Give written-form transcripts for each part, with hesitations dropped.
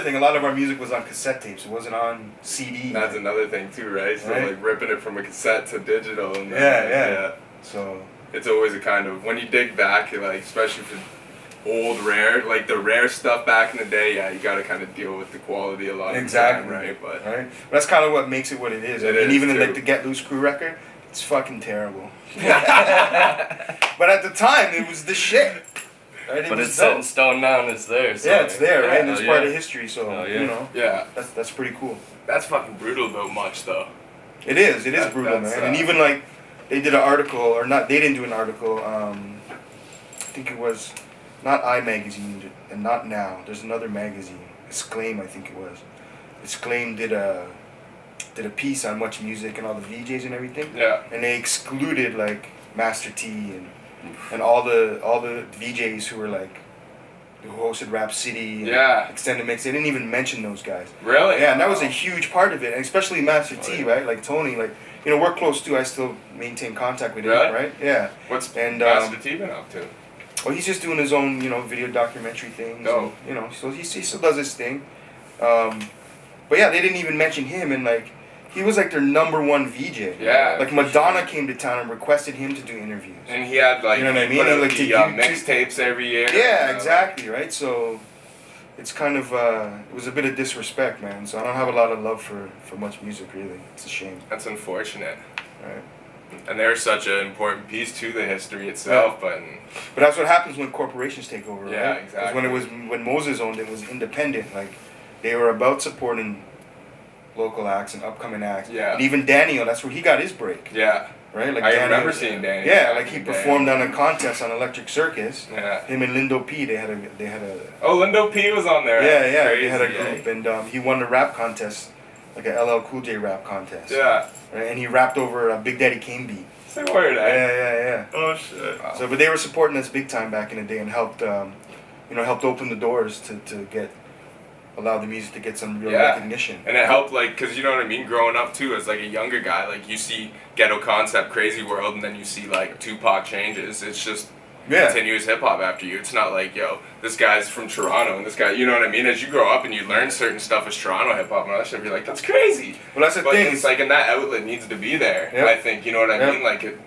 thing, a lot of our music was on cassette tapes. It wasn't on CD. That's another thing too, right? So Right? like ripping it from a cassette to digital. And Yeah. So it's always a kind of, when you dig back, like especially for old rare, like the rare stuff back in the day, yeah, you got to kind of deal with the quality a lot of the time, right? But that's kind of what makes it what it is. It is even too. in like the Get Loose Crew record, it's fucking terrible. But at the time, it was the shit. Right? But it's set in stone now and it's there. So yeah, it's there, right? And yeah, it's part of history, so yeah. you know. Yeah, that's pretty cool. that's fucking brutal about much though. It is brutal, man. And even like they did an article, or not? They didn't do an article. I think it was not I Magazine and not Now. There's another magazine, Exclaim, I think it was. Exclaim did a piece on Much Music and all the VJs and everything. Yeah. And they excluded like Master T and all the VJs who were like who hosted Rap City and Extended Mix. They didn't even mention those guys. Really? Yeah, and that was a huge part of it, and especially Master T, right? Like Tony, like you know, we're close too. I still maintain contact with him, right? Yeah. What's Master T been up to? Well, he's just doing his own, you know, video documentary things. Oh. And, you know, so he still does his thing. But yeah, they didn't even mention him, and like he was like their #1 VJ. Yeah. Like Madonna came to town and requested him to do interviews. And he had like, you know what I mean? Put out like the mixtapes every year. Yeah, exactly, right? So it's kind of it was a bit of disrespect, man. So I don't have a lot of love for Much Music, really. It's a shame. That's unfortunate. Right. And they're such an important piece to the history itself, but that's what happens when corporations take over, right? Yeah, exactly. Because when Moses owned it, it was independent. Like they were about supporting local acts and upcoming acts. Yeah. And even Daniel, that's where he got his break. Yeah. Right? Like I remember seeing Daniel. Yeah, like he performed on a contest on Electric Circus. Yeah. Him and Lindo P, they had a Oh, Lindo P was on there. Yeah, Crazy, they had a group, and he won the rap contest, like a LL Cool J rap contest. Yeah. Right? And he rapped over a Big Daddy Kane beat. Say word, Yeah. Oh shit. Wow. So, but they were supporting us big time back in the day and helped, helped open the doors to allow the music to get some real recognition. And it helped, like, because you know what I mean, growing up too as like a younger guy, like you see Ghetto Concept, Crazy World, and then you see like Tupac Changes. It's just continuous hip hop after you. It's not like, yo, this guy's from Toronto and this guy, you know what I mean? As you grow up and you learn certain stuff as Toronto hip hop and all that shit, you're like, that's crazy. Well, that's the thing. It's like, and that outlet needs to be there. I think, you know what I mean? Like it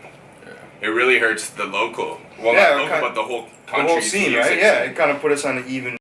really hurts the local. Well, not local, but the whole country. The whole scene, right? Yeah, it kind of put us on an even